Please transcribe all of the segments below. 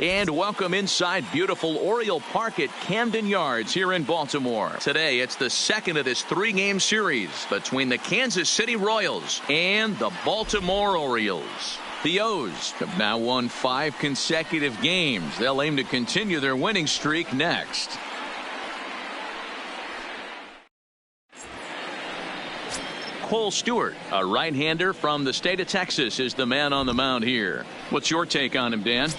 And welcome inside beautiful Oriole Park at Camden Yards here in Baltimore. Today, it's the second of this three-game series between the Kansas City Royals and the Baltimore Orioles. The O's have now won 5 consecutive games. They'll aim to continue their winning streak next. Cole Stewart, a right-hander from the state of Texas, is the man on the mound here. What's your take on him, Dan?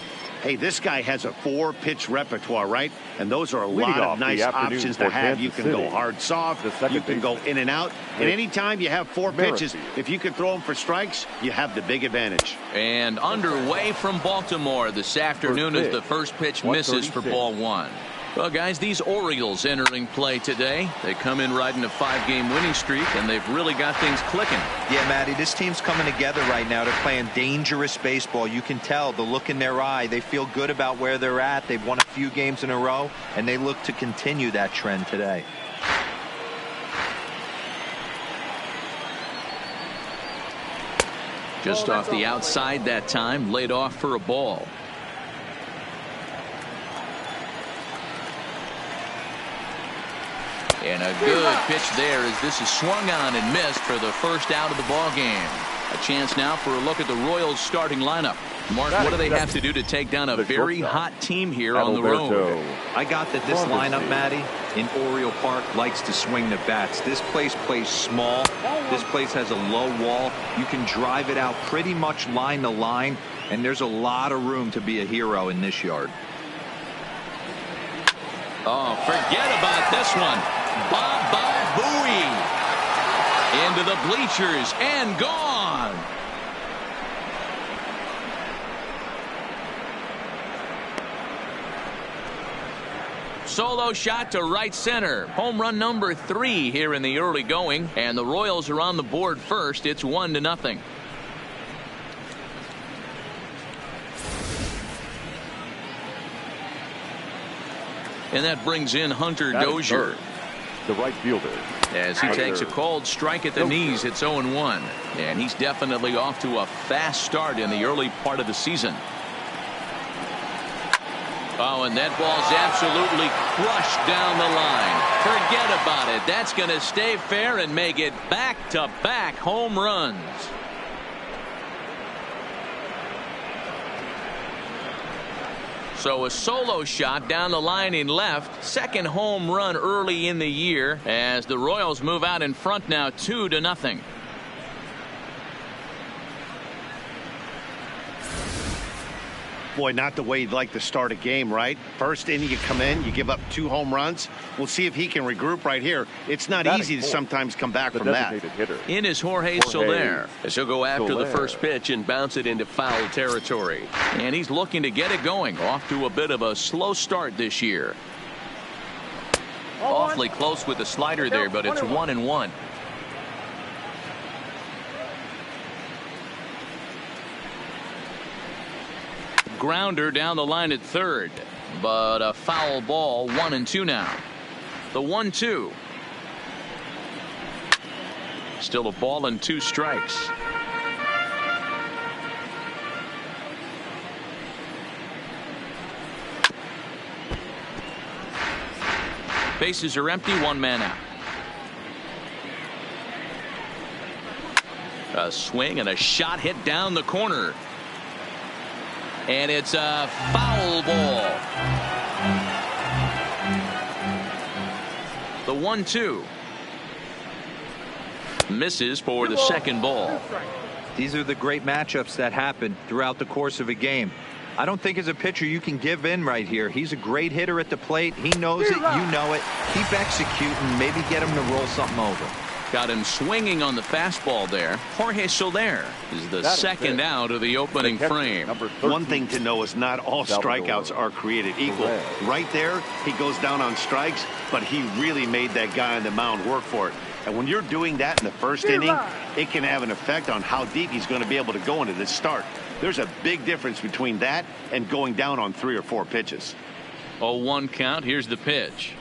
Hey, this guy has a 4-pitch repertoire, right? And those are a lot of nice options to have. You can go hard, soft. You can go in and out. And anytime you have 4 pitches, if you can throw them for strikes, you have the big advantage. And underway from Baltimore this afternoon as the first pitch misses for ball 1. Well, guys, these Orioles entering play today. They come in riding a 5-game winning streak, and they've really got things clicking. Yeah, Matty, this team's coming together right now. They're playing dangerous baseball. You can tell the look in their eye. They feel good about where they're at. They've won a few games in a row, and they look to continue that trend today. Just off the outside that time, laid off for a ball. And a good pitch there as this is swung on and missed for the first out of the ball game. A chance now for a look at the Royals starting lineup. Mark, what do they have to do to take down a very hot team here on the road? I got that this lineup, Matty, in Oriole Park likes to swing the bats. This place plays small. This place has a low wall. You can drive it out pretty much line to line, and there's a lot of room to be a hero in this yard. Oh, forget about this one. Baba Booey into the bleachers and gone. Solo shot to right center. Home run number 3 here in the early going, and the Royals are on the board first. It's 1-0. And that brings in Hunter Dozier, the right fielder, as he takes a called strike at the knees. It's 0-1, and he's definitely off to a fast start in the early part of the season. Oh, and that ball's absolutely crushed down the line. Forget about it. That's going to stay fair and make it back-to-back home runs. So a solo shot down the line in left. Second home run early in the year as the Royals move out in front now 2-0. Boy, not the way you'd like to start a game, right? First inning, you come in, you give up 2 home runs. We'll see if he can regroup right here. It's not easy to sometimes come back from that. In is Jorge Soler, as he'll go after the first pitch and bounce it into foul territory. And he's looking to get it going. Off to a bit of a slow start this year. Awfully close with the slider there, but it's 1-1. Grounder down the line at third, but a foul ball. 1-2 now. The 1-2. Still a ball and 2 strikes. Bases are empty, 1 man out. A swing and a shot hit down the corner. And it's a foul ball. The 1-2 misses for the second ball. These are the great matchups that happen throughout the course of a game. I don't think as a pitcher you can give in right here. He's a great hitter at the plate. He knows it. You know it. Keep executing. Maybe get him to roll something over. Got him swinging on the fastball there. Jorge Soler is the second out of the opening frame. One thing to know is not all strikeouts are created equal. Right there, he goes down on strikes, but he really made that guy on the mound work for it. And when you're doing that in the first inning, it can have an effect on how deep he's going to be able to go into this start. There's a big difference between that and going down on 3 or 4 pitches. 0-1 count. Here's the pitch.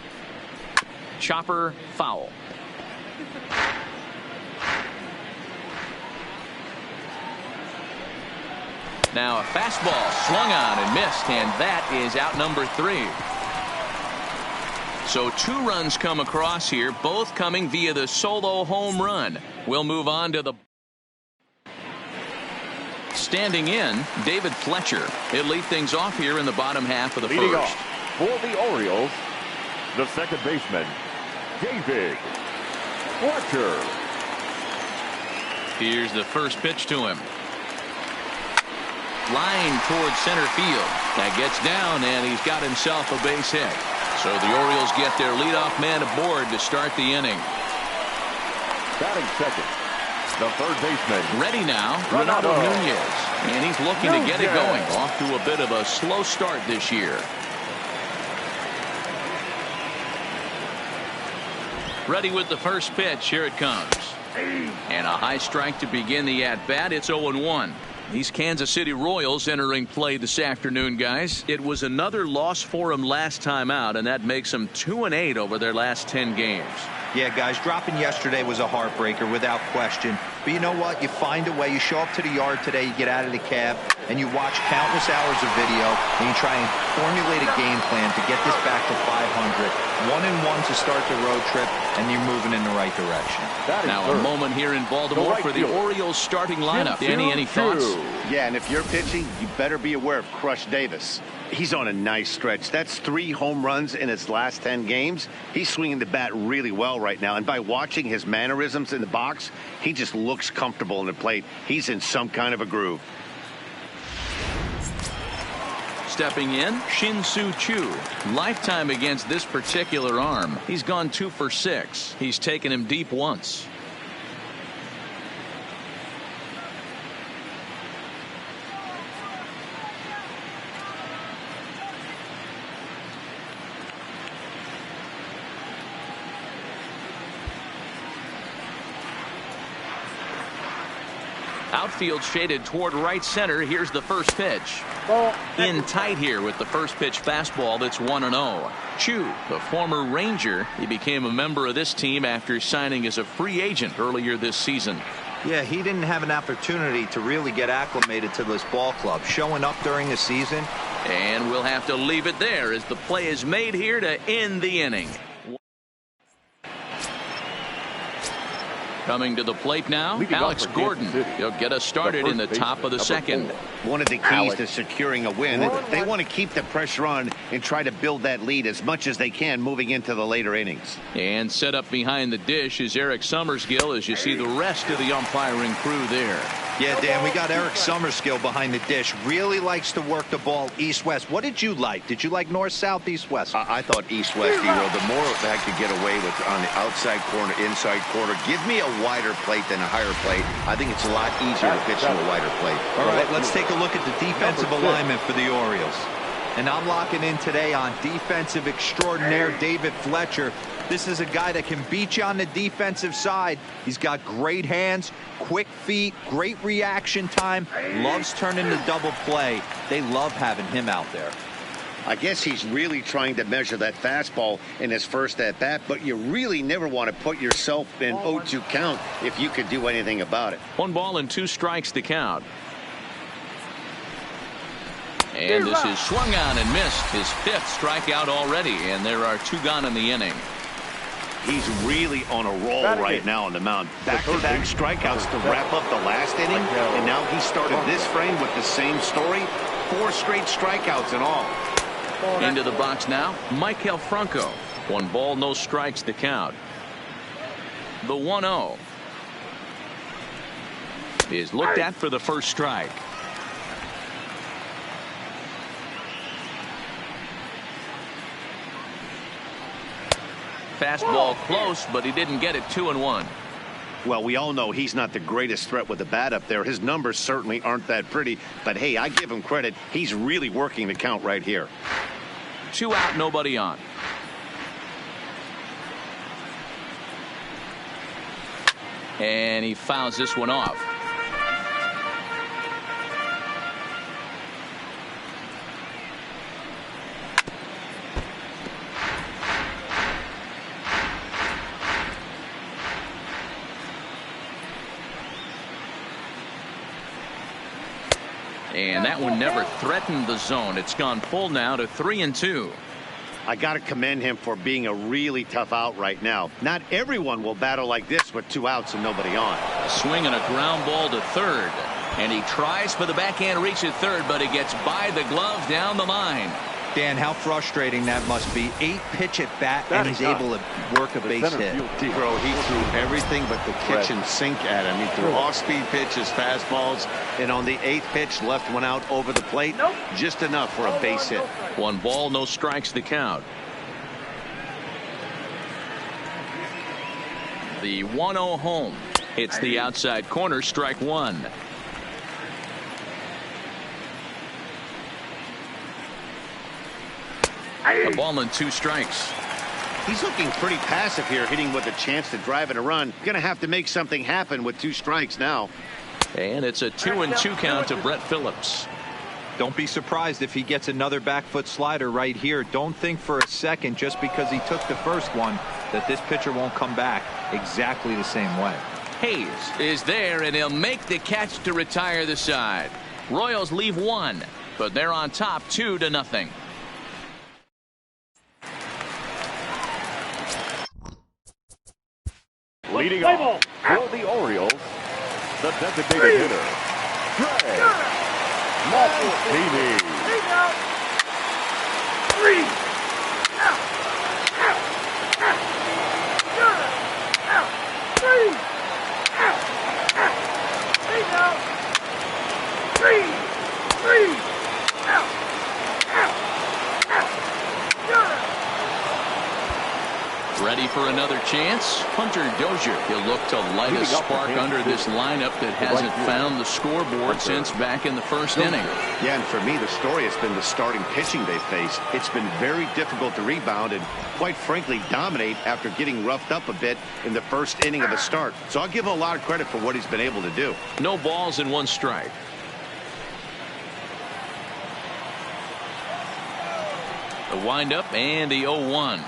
Chopper, foul. Now a fastball swung on and missed, and that is out number 3. So 2 runs come across here, both coming via the solo home run. We'll move on to the standing in, David Fletcher. He'll lead things off here in the bottom half of the Leading first. off for the Orioles, the second baseman, David Fletcher. Here's the first pitch to him. Line towards center field. That gets down, and he's got himself a base hit. So the Orioles get their leadoff man aboard to start the inning. Batting second, the third baseman. Ready now, Renato Nunez. And he's looking to get it going. Off to a bit of a slow start this year. Ready with the first pitch. Here it comes. And a high strike to begin the at-bat. It's 0-1. These Kansas City Royals entering play this afternoon, guys. It was another loss for them last time out, and that makes them 2-8 over their last 10 games. Yeah, guys, dropping yesterday was a heartbreaker without question. But you know what? You find a way. You show up to the yard today, you get out of the cab, and you watch countless hours of video, and you try and formulate a game plan to get this back to 500. 1-1 to start the road trip, and you're moving in the right direction. Now a moment here in Baltimore for the Orioles starting lineup. Danny, any thoughts? Yeah, and if you're pitching, you better be aware of Crush Davis. He's on a nice stretch. That's 3 home runs in his last 10 games. He's swinging the bat really well right now. And by watching his mannerisms in the box, he just looks comfortable in the plate. He's in some kind of a groove. Stepping in, Shin-Soo Choo. Lifetime against this particular arm. He's gone 2 for 6. He's taken him deep once. Outfield shaded toward right center. Here's the first pitch. In tight here with the first pitch fastball. That's 1-0. Choo, the former Ranger, he became a member of this team after signing as a free agent earlier this season. Yeah, he didn't have an opportunity to really get acclimated to this ball club. Showing up during the season. And we'll have to leave it there as the play is made here to end the inning. Coming to the plate now, Alex Gordon. He'll get us started in the top of the second. One of the keys to securing a win, they want to keep the pressure on and try to build that lead as much as they can moving into the later innings. And set up behind the dish is Eric Summerskill as you see the rest of the umpiring crew there. Yeah, Dan, we got Eric Summerskill behind the dish. Really likes to work the ball east-west. What did you like? Did you like north-south, east-west? I thought east-west, D-Roll. The more I could get away with on the outside corner, inside corner, give me a wider plate than a higher plate. I think it's a lot easier to pitch to a wider plate. All right, let's take a look at the defensive alignment for the Orioles. And I'm locking in today on defensive extraordinaire David Fletcher. This is a guy that can beat you on the defensive side. He's got great hands, quick feet, great reaction time, loves turning the double play. They love having him out there. I guess he's really trying to measure that fastball in his first at-bat, but you really never want to put yourself in 0-2 count if you could do anything about it. 1 ball and 2 strikes to count. And this is swung on and missed. His 5th strikeout already, and there are 2 gone in the inning. He's really on a roll right now on the mound. Back-to-back strikeouts to wrap up the last inning, and now he started this frame with the same story. 4 straight strikeouts in all. Into the box now, Maikel Franco. 1 ball, no strikes to count. The 1-0 is looked at for the first strike. Fastball close, but he didn't get it. 2-1. Well, we all know he's not the greatest threat with the bat up there. His numbers certainly aren't that pretty, but hey, I give him credit. He's really working the count right here. 2 out, nobody on. And he fouls this one off. And that one never threatened the zone. It's gone full now to 3-2. I got to commend him for being a really tough out right now. Not everyone will battle like this with 2 outs and nobody on. Swing and a ground ball to third. And he tries for the backhand reach at third, but it gets by the glove down the line. Dan, how frustrating that must be. 8-pitch at bat, and he's able to work a base hit. T-Row, he threw everything but the kitchen sink at him. He threw off-speed pitches, fastballs, and on the 8th pitch, left one out over the plate. Just enough for a base hit. 1 ball, no strikes the count. The 1-0 home. It's the outside corner, strike 1. A ball and 2 strikes. He's looking pretty passive here, hitting with a chance to drive and a run. Going to have to make something happen with 2 strikes now. And it's a 2-2 count to Brett Phillips. Don't be surprised if he gets another back foot slider right here. Don't think for a second, just because he took the first one, that this pitcher won't come back exactly the same way. Hayes is there, and he'll make the catch to retire the side. Royals leave 1, but they're on top 2-0. Leading off for the Orioles, the designated hitter, Greg Mancini. 3 out. 3 out. Ready for another chance? Hunter Dozier. He'll look to light a spark under this lineup that hasn't found the scoreboard since back in the first inning. Yeah, and for me, the story has been the starting pitching they face. It's been very difficult to rebound and, quite frankly, dominate after getting roughed up a bit in the first inning of the start. So I'll give him a lot of credit for what he's been able to do. No balls and 1 strike. The windup and the 0-1.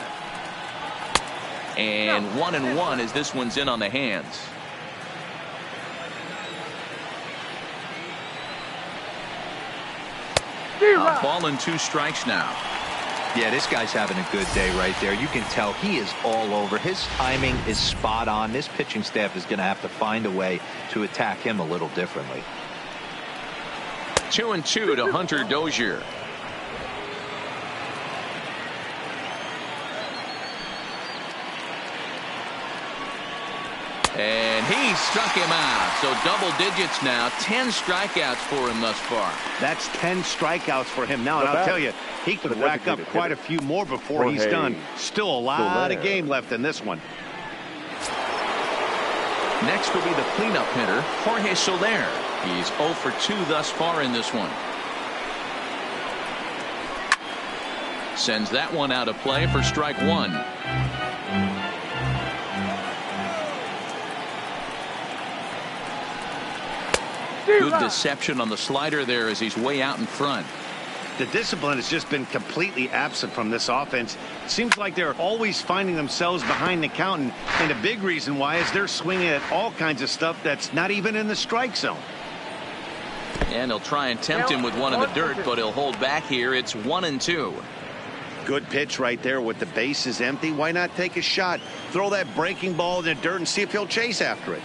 And 1-1 as this one's in on the hands. A ball and 2 strikes now. Yeah, this guy's having a good day right there. You can tell he is all over. His timing is spot on. This pitching staff is going to have to find a way to attack him a little differently. 2-2 to Hunter Dozier. And he struck him out. So double digits now. 10 strikeouts for him thus far. That's 10 strikeouts for him now. And I'll tell you, he could rack up quite a few more before he's done. Still a lot of game left in this one. Next will be the cleanup hitter, Jorge Soler. He's 0 for 2 thus far in this one. Sends that one out of play for strike 1. Good deception on the slider there as he's way out in front. The discipline has just been completely absent from this offense. It seems like they're always finding themselves behind the count, and a big reason why is they're swinging at all kinds of stuff that's not even in the strike zone. And he'll try and tempt him with one in the dirt, but he'll hold back here. It's 1-2. Good pitch right there with the bases empty. Why not take a shot? Throw that breaking ball in the dirt and see if he'll chase after it.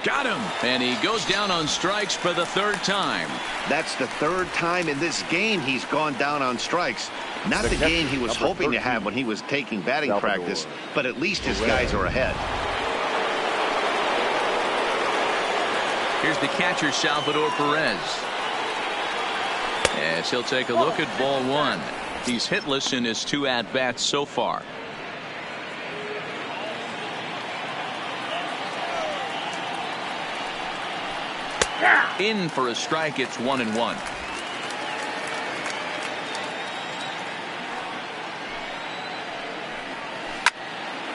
Got him. And he goes down on strikes for the 3rd time. That's the 3rd time in this game he's gone down on strikes. Not the game he was hoping to have when he was taking batting practice, but at least his guys are ahead. Here's the catcher, Salvador Perez. As he'll take a look at ball 1. He's hitless in his 2 at-bats so far. In for a strike. It's 1-1.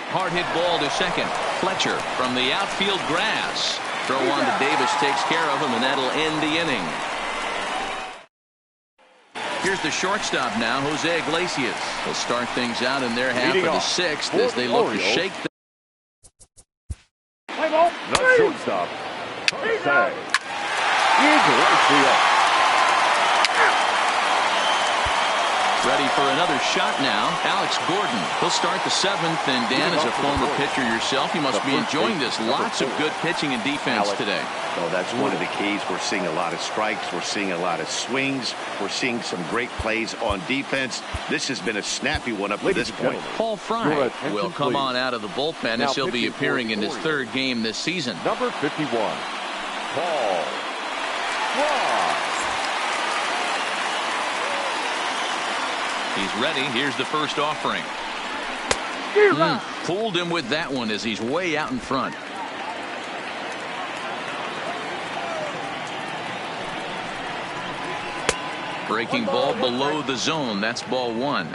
Hard hit ball to second. Fletcher from the outfield grass. Throw on to Davis takes care of him, and that'll end the inning. Here's the shortstop now, Jose Iglesias. They'll start things out in their half of the 6th as they look to shake the shortstop, Jose. Iglesias. Ready for another shot now, Alex Gordon. He'll start the seventh, and Dan, as a former pitcher yourself, you must be enjoying this. Lots of good pitching and defense today. Oh, that's one of the keys. We're seeing a lot of strikes. We're seeing a lot of swings. We're seeing some great plays on defense. This has been a snappy one up to this point. Paul Fry will come on out of the bullpen as he'll be appearing in his third game this season. Number 51, Paul Fry. He's ready. Here's the first offering. Fooled him with that one as he's way out in front. Breaking ball below the zone. That's ball one.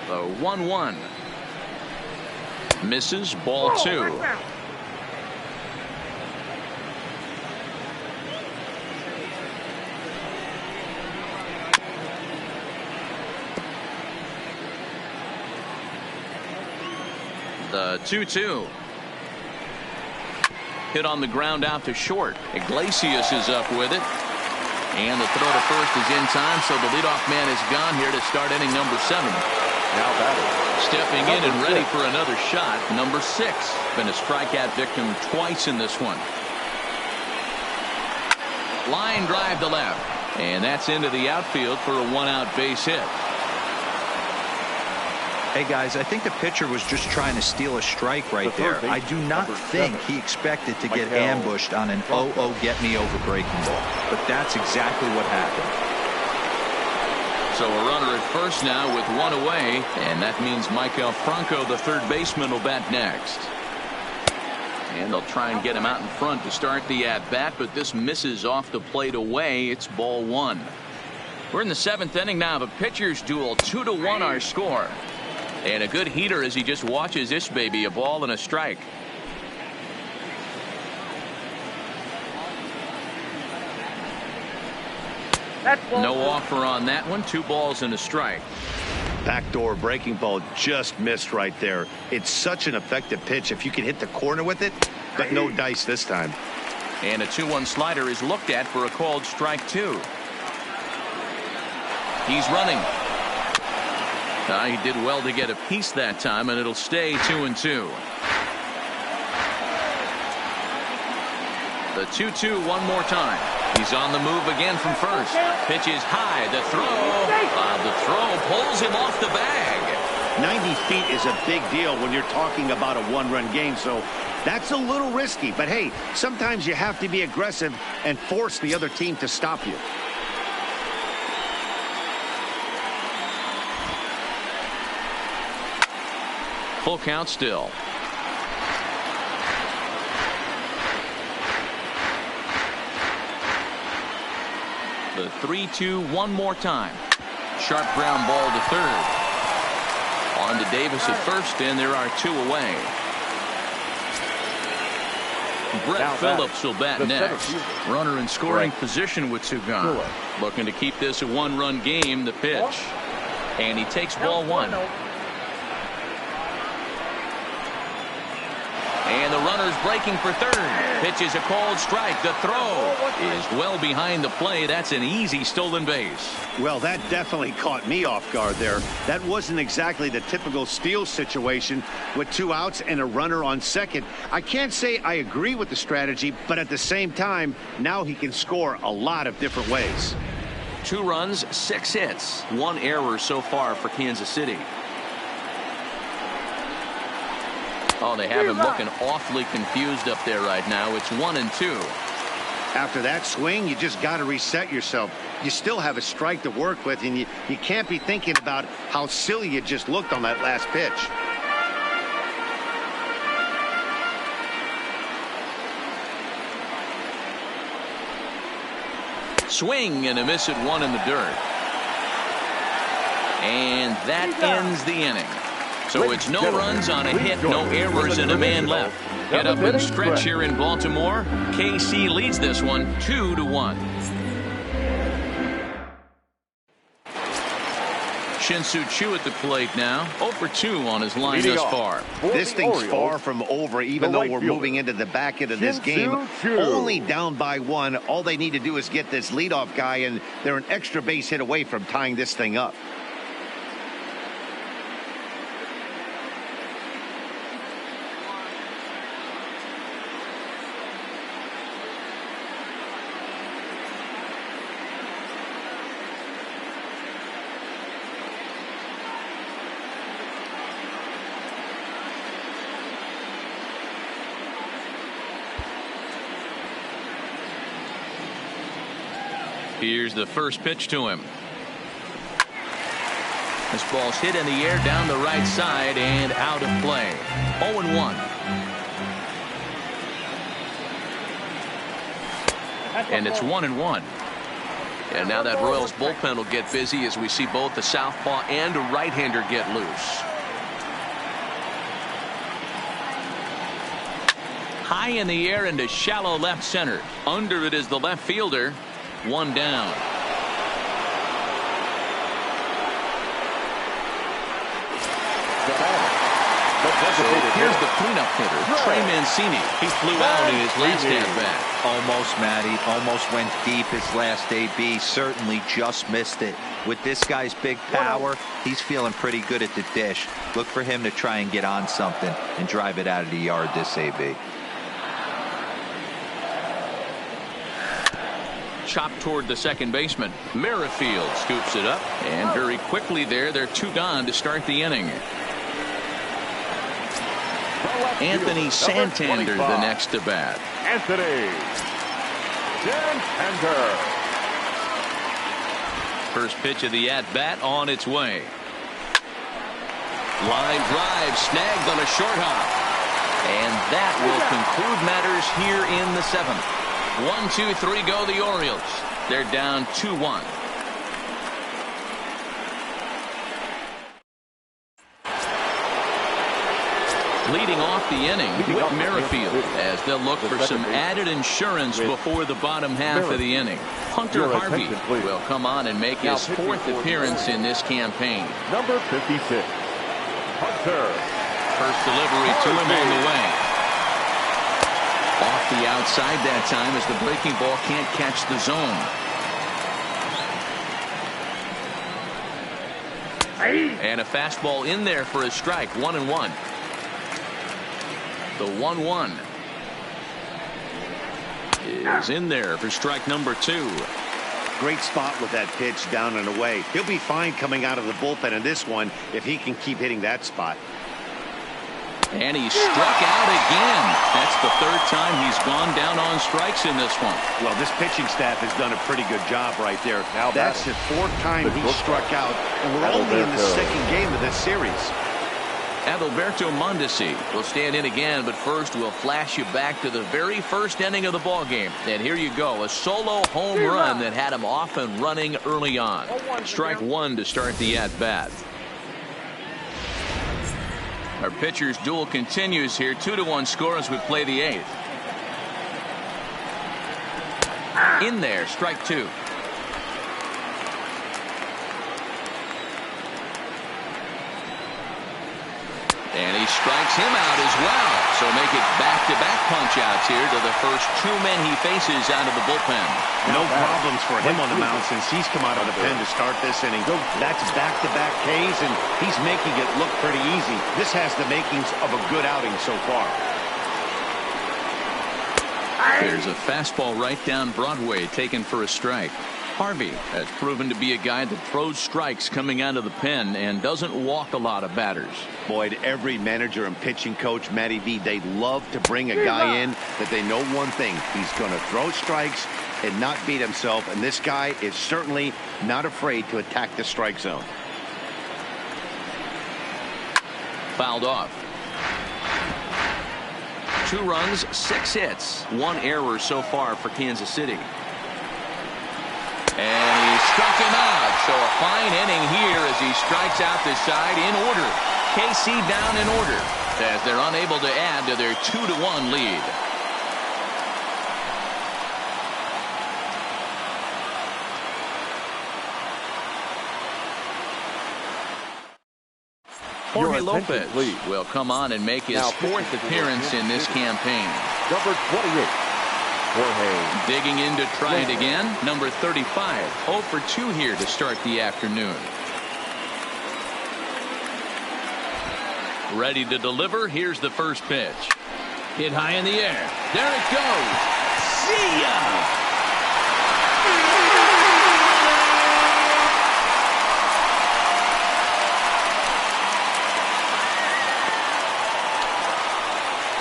The 1-1. Misses, ball two. The 2-2. Hit on the ground out to short. Iglesias is up with it. And the throw to first is in time, so the leadoff man is gone here to start inning number 7. Now batting. Stepping in and ready for another shot, number 6. Been a strikeout victim twice in this one. Line drive to left. And that's into the outfield for a 1-out base hit. Hey, guys, I think the pitcher was just trying to steal a strike right there. I do not think he expected to get ambushed on an 0-0 get-me-over breaking ball. But that's exactly what happened. So a runner at first now with one away, and that means Maikel Franco, the third baseman, will bat next. And they'll try and get him out in front to start the at-bat, but this misses off the plate away. It's ball one. We're in the 7th inning now of a pitcher's duel. 2-1 our score. And a good heater as he just watches this baby, a ball and a strike. No offer on that one. 2 balls and a strike. Backdoor breaking ball just missed right there. It's such an effective pitch if you can hit the corner with it, but no dice this time. And a 2-1 slider is looked at for a called strike 2. He's running. He did well to get a piece that time, and it'll stay 2-2. The 2-2 one more time. He's on the move again from first. Pitch is high. The throw. The throw pulls him off the bag. 90 feet is a big deal when you're talking about a one-run game, so that's a little risky. But hey, sometimes you have to be aggressive and force the other team to stop you. Full count still. The 3-2 one more time. Sharp ground ball to third. On to Davis at first, and there are 2 away. Brett Phillips will bat next. Runner in scoring position with 2 gone. Looking to keep this a 1-run game. The pitch. And he takes ball 1. And the runner's breaking for third. Pitch is a called strike. The throw is well behind the play. That's an easy stolen base. Well, that definitely caught me off guard there. That wasn't exactly the typical steal situation with 2 outs and a runner on second. I can't say I agree with the strategy, but at the same time, now he can score a lot of different ways. 2 runs, 6 hits, 1 error so far for Kansas City. Oh, they have him looking awfully confused up there right now. It's 1-2. After that swing, you just got to reset yourself. You still have a strike to work with, and you can't be thinking about how silly you just looked on that last pitch. Swing and a miss at 1 in the dirt. And that ends the inning. So it's no runs on a hit, no errors, and a man left. Get up and stretch here in Baltimore. KC leads this one 2-1. Shin-Soo Choo at the plate now. 0 for 2 on his line Leading thus off far. for This the thing's Orioles, far from over, even the though right we're fielder, moving into the back end of this game. Shin-Soo Choo. Only down by 1. All they need to do is get this leadoff guy, and they're an extra base hit away from tying this thing up. Here's the first pitch to him. This ball's hit in the air down the right side and out of play. 0-1. And it's 1-1. And now that Royals bullpen will get busy as we see both the southpaw and a right-hander get loose. High in the air into shallow left center. Under it is the left fielder. 1 down. So here's the cleanup hitter, Trey Mancini. He flew out in his last at-bat. Almost, Matty. Almost went deep his last AB. Certainly just missed it. With this guy's big power, he's feeling pretty good at the dish. Look for him to try and get on something and drive it out of the yard this AB. Chopped toward the second baseman. Merrifield scoops it up, and very quickly they're 2 gone to start the inning. Anthony Santander the next to bat. Anthony Santander. First pitch of the at-bat on its way. Line drive snagged on a short hop. And that will conclude matters here in the 7th. 1, 2, 3 go the Orioles. They're down 2-1. Leading off the inning, Whit Merrifield, as they'll look for some added insurance before the bottom half of the inning. Hunter Harvey will come on and make his 4th appearance in this campaign. Number 56, Hunter. First delivery to him on the way. Off the outside that time as the breaking ball can't catch the zone. And a fastball in there for a strike. 1-1. The 1-1 is in there for strike number 2. Great spot with that pitch down and away. He'll be fine coming out of the bullpen in this one if he can keep hitting that spot. And he struck out again. That's the 3rd time he's gone down on strikes in this one. Well, this pitching staff has done a pretty good job right there. That's the 4th time he struck out, and we're only in the 2nd game of this series. Adalberto Mondesi will stand in again, but first we'll flash you back to the very first inning of the ball game. And here you go, a solo home run that had him off and running early on. Strike 1 to start the at-bat. Our pitcher's duel continues here. 2-1 score as we play the 8th. In there, strike 2. And he strikes him out as well. So make it back-to-back punch-outs here to the first 2 men he faces out of the bullpen. No problems for him on the mound since he's come out of the pen to start this inning. That's back-to-back Ks, and he's making it look pretty easy. This has the makings of a good outing so far. There's a fastball right down Broadway taken for a strike. Harvey has proven to be a guy that throws strikes coming out of the pen and doesn't walk a lot of batters. Boyd, every manager and pitching coach, Matty V, they love to bring a guy in that they know one thing. He's going to throw strikes and not beat himself, and this guy is certainly not afraid to attack the strike zone. Fouled off. 2 runs, 6 hits, 1 error so far for Kansas City. And he struck him out. So a fine inning here as he strikes out the side in order. KC down in order as they're unable to add to their 2-1 lead. Jorge Lopez will come on and make his fourth appearance in this campaign. Number 28, Jorge. Digging in to try it again. Number 35. 0 for 2 here to start the afternoon. Ready to deliver. Here's the first pitch. Hit high in the air. There it goes. See ya!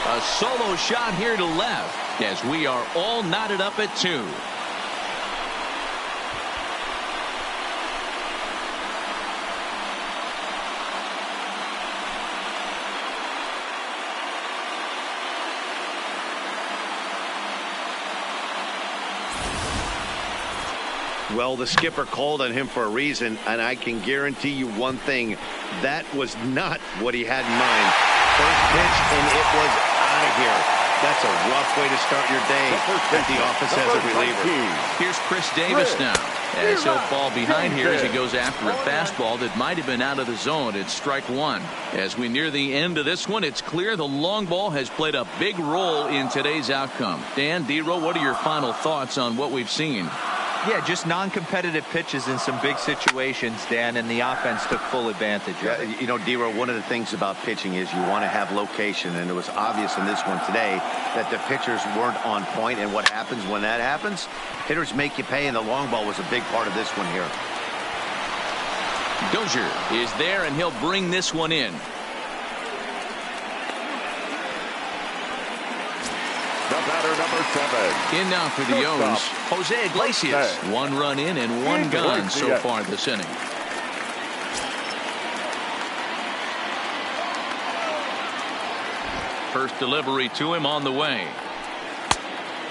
A solo shot here to left as we are all knotted up at 2. Well, the skipper called on him for a reason, and I can guarantee you one thing. That was not what he had in mind. First pitch, and it was out of here. That's a rough way to start your day at the office as a reliever. Here's Chris Davis now, as he'll fall behind here as he goes after a fastball that might have been out of the zone. It's strike 1. As we near the end of this one, it's clear the long ball has played a big role in today's outcome. Dan, D-Row, what are your final thoughts on what we've seen? Yeah, just non-competitive pitches in some big situations, Dan, and the offense took full advantage of it. You know, D-Row, one of the things about pitching is you want to have location, and it was obvious in this one today that the pitchers weren't on point, and what happens when that happens? Hitters make you pay, and the long ball was a big part of this one here. Dozier is there, and he'll bring this one in. The batter, number 7. In now for the O's, Jose Iglesias. 1 run in and 1 gone so far this inning. First delivery to him on the way.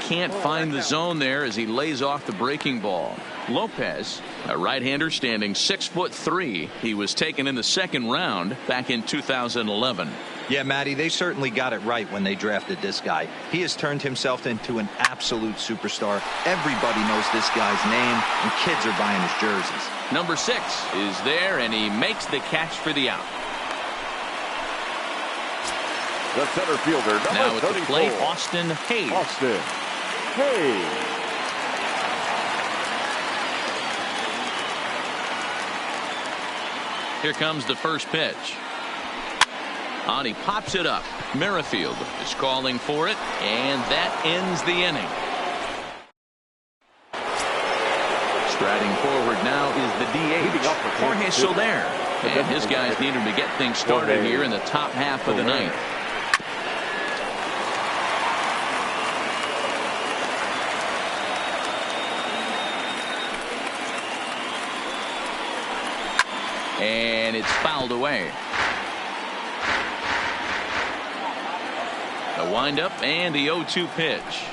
Can't find the zone there as he lays off the breaking ball. Lopez, a right-hander standing 6'3". He was taken in the second round back in 2011. Yeah, Matty, they certainly got it right when they drafted this guy. He has turned himself into an absolute superstar. Everybody knows this guy's name, and kids are buying his jerseys. Number 6 is there, and he makes the catch for the out. The center fielder, number now at 34. the plate, Austin Hayes. Austin Hayes. Here comes the first pitch. On he pops it up. Merrifield is calling for it, and that ends the inning. Striding forward now is the DH, Jorge Soler. And his guys need him to get things started here in the top half of the ninth. And it's fouled away. The windup and the 0-2 pitch.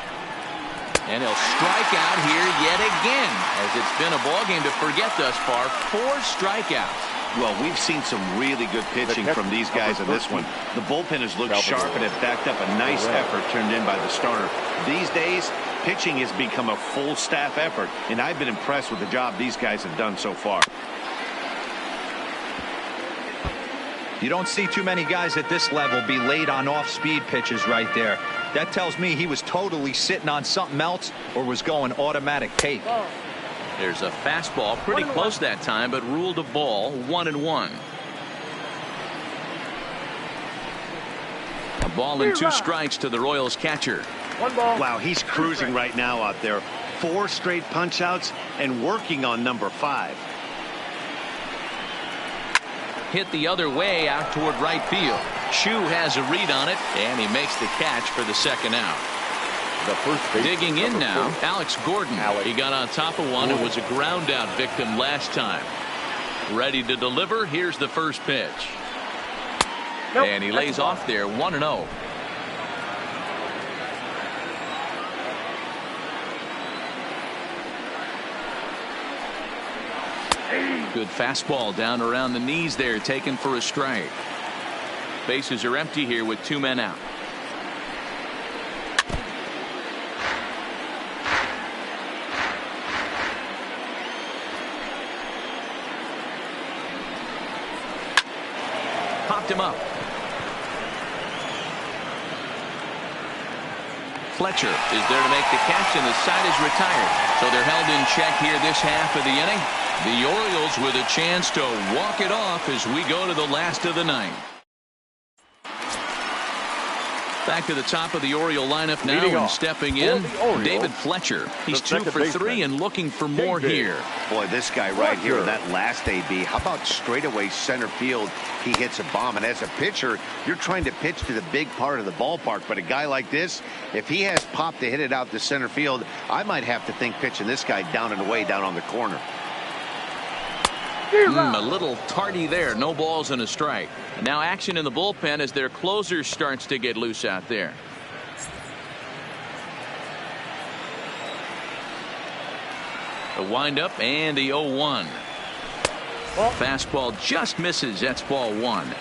And he'll strike out here yet again, as it's been a ballgame to forget thus far. 4 strikeouts. Well, we've seen some really good pitching from these guys in this one. The bullpen has looked sharp and have backed up a nice effort turned in by the starter. These days, pitching has become a full staff effort, and I've been impressed with the job these guys have done so far. You don't see too many guys at this level be late on off-speed pitches right there. That tells me he was totally sitting on something else or was going automatic take. There's a fastball pretty close that time, but ruled a ball. 1-1. A ball and 2 strikes to the Royals catcher. Wow, he's cruising right now out there. 4 straight punch outs and working on number 5. Hit the other way out toward right field. Chu has a read on it, and he makes the catch for the second out. The first base, digging in now, 4. Alex Gordon. He got on top of one and was a ground out victim last time. Ready to deliver. Here's the first pitch. And he lays off there. 1-0. Good fastball down around the knees there, taken for a strike. Bases are empty here with 2 men out. popped him up. Fletcher is there to make the catch, and the side is retired. So they're held in check here this half of the inning. The Orioles with a chance to walk it off as we go to the last of the ninth. Back to the top of the Oriole lineup now, and stepping in, David Fletcher. He's 2 for 3 and looking for more here. Boy, this guy right here, that last AB, how about straightaway center field? He hits a bomb, and as a pitcher, you're trying to pitch to the big part of the ballpark, but a guy like this, if he has pop to hit it out to center field, I might have to think pitching this guy down and away down on the corner. A little tardy there. No balls and a strike. Now action in the bullpen as their closer starts to get loose out there. The windup and the 0-1. Fastball just misses. That's ball 1.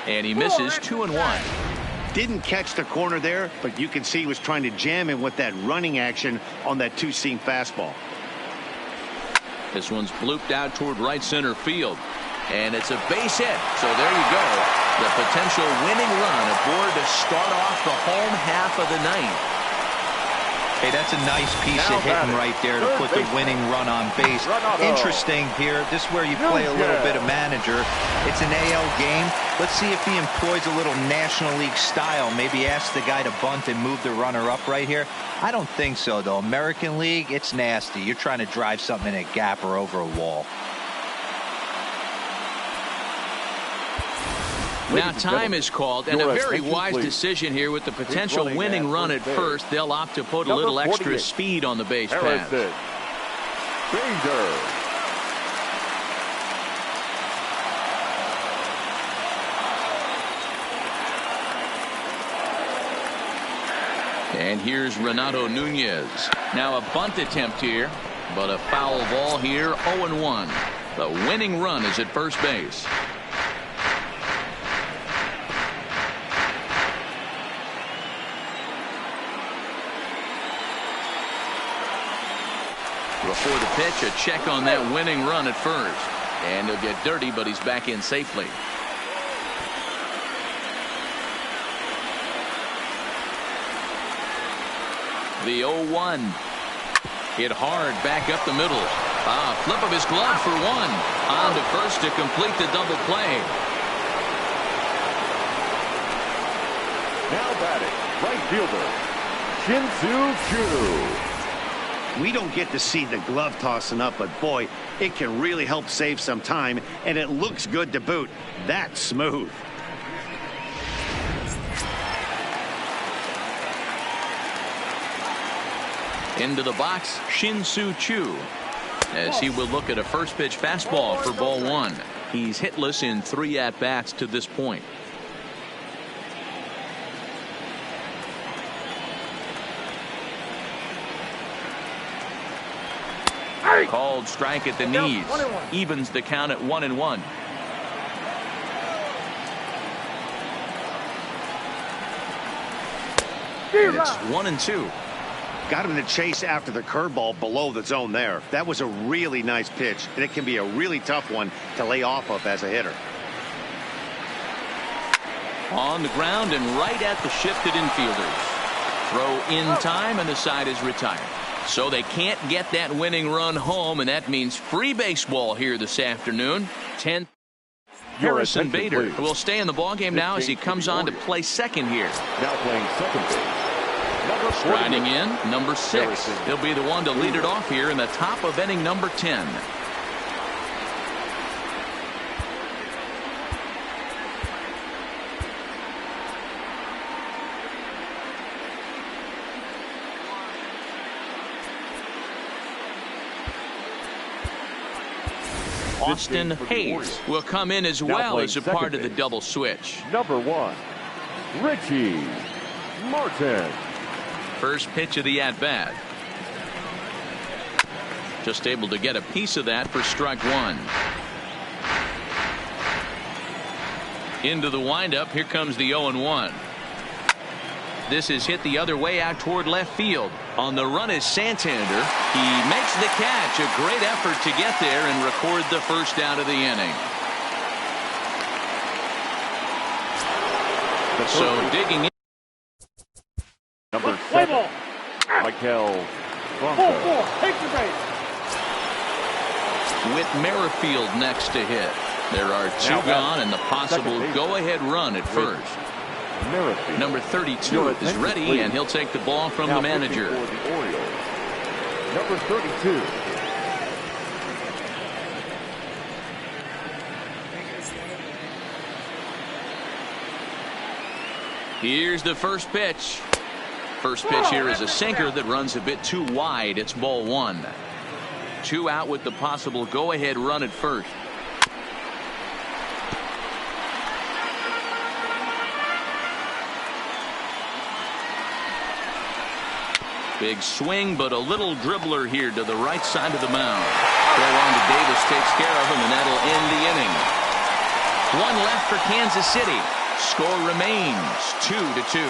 And he misses 2-1. Didn't catch the corner there, but you can see he was trying to jam him with that running action on that two-seam fastball. This one's blooped out toward right center field, and it's a base hit. So there you go, the potential winning run aboard to start off the home half of the ninth. Hey, that's a nice piece of hitting right there to put the winning run on base. Interesting here. This is where you play a little bit of manager. It's an AL game. Let's see if he employs a little National League style. Maybe ask the guy to bunt and move the runner up right here. I don't think so, though. American League, it's nasty. You're trying to drive something in a gap or over a wall. Now time is called, and a very wise decision here with the potential winning run at first. They'll opt to put a little extra speed on the base path. And here's Renato Nunez. Now a bunt attempt here, but a foul ball here, 0-1. The winning run is at first base. Before the pitch, a check on that winning run at first. And he'll get dirty, but he's back in safely. The 0-1. Hit hard back up the middle. Flip of his glove for one. On to first to complete the double play. Now batting, right fielder, Shin-Soo Choo. We don't get to see the glove tossing up, but boy, it can really help save some time, and it looks good to boot. That's smooth. Into the box, Shin-Soo Choo, as he will look at a first pitch fastball for ball 1. He's hitless in 3 at-bats to this point. Called strike at the knees. Evens the count at 1-1. It's 1-2. Got him to chase after the curveball below the zone there. That was a really nice pitch, and it can be a really tough one to lay off of as a hitter. On the ground and right at the shifted infielders. Throw in time, and the side is retired. So they can't get that winning run home, and that means free baseball here this afternoon. 10th. Harrison Bader will stay in the ballgame now as he comes on to play second here. Now playing second base. Riding in, number 6. He'll be the one to lead it off here in the top of inning number 10. Austin Hayes will come in as well as a part of the double switch. Number 1, Richie Martin. First pitch of the at-bat. Just able to get a piece of that for strike 1. Into the windup. Here comes the 0-1. This is hit the other way out toward left field. On the run is Santander. He makes the catch. A great effort to get there and record the first out of the inning. So digging in. Number 7, Michael Bronco. Take the base. With Merrifield next to hit. There are two gone and the possible go-ahead run at first. Merrifield. Number 32 is ready, and he'll take the ball from the manager. For the Orioles, number 32. Here's the first pitch. First pitch here is a sinker that runs a bit too wide. It's ball one. 2 out with the possible go-ahead run at first. Big swing, but a little dribbler here to the right side of the mound. Throw on to Davis takes care of him, and that'll end the inning. 1 left for Kansas City. Score remains 2-2.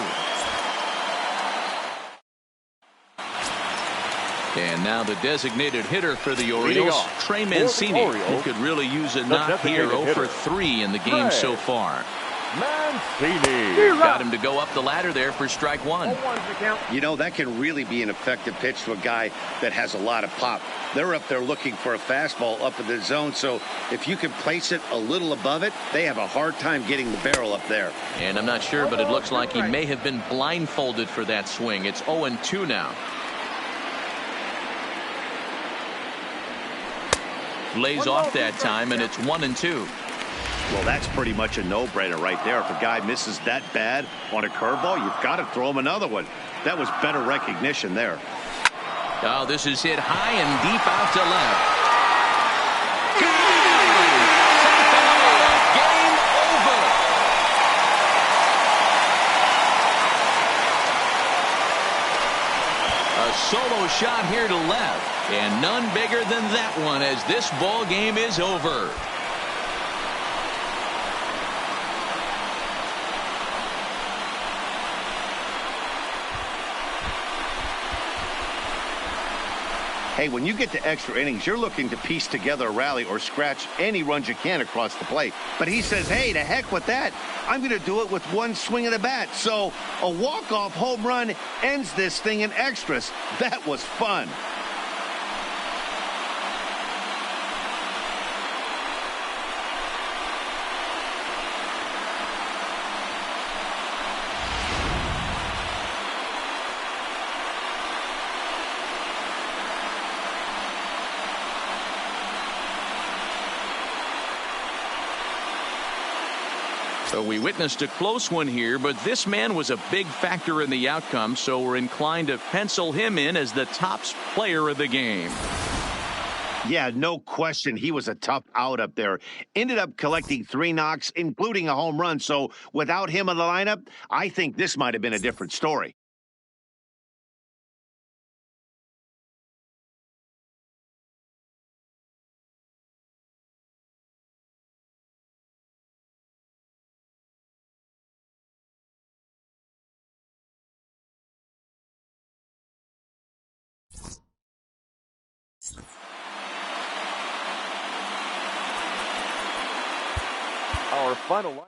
And now the designated hitter for the Orioles, Trey Mancini, who could really use a knock here. 0 for 3 in the game so far. Mancini. Got him to go up the ladder there for strike 1. You know, that can really be an effective pitch to a guy that has a lot of pop. They're up there looking for a fastball up in the zone, so if you can place it a little above it, they have a hard time getting the barrel up there. And I'm not sure, but it looks like he may have been blindfolded for that swing. It's 0-2 now. Lays off that time, and it's 1-2. Well, that's pretty much a no-brainer right there. If a guy misses that bad on a curveball, you've got to throw him another one. That was better recognition there. Oh, this is hit high and deep out to left. Game over. A solo shot here to left, and none bigger than that one as this ball game is over. Hey, when you get to extra innings, you're looking to piece together a rally or scratch any runs you can across the plate. But he says, hey, to heck with that. I'm going to do it with 1 swing of the bat. So a walk-off home run ends this thing in extras. That was fun. So we witnessed a close one here, but this man was a big factor in the outcome, so we're inclined to pencil him in as the top player of the game. Yeah, no question. He was a tough out up there. Ended up collecting 3 knocks, including a home run. So without him in the lineup, I think this might have been a different story. Our final line.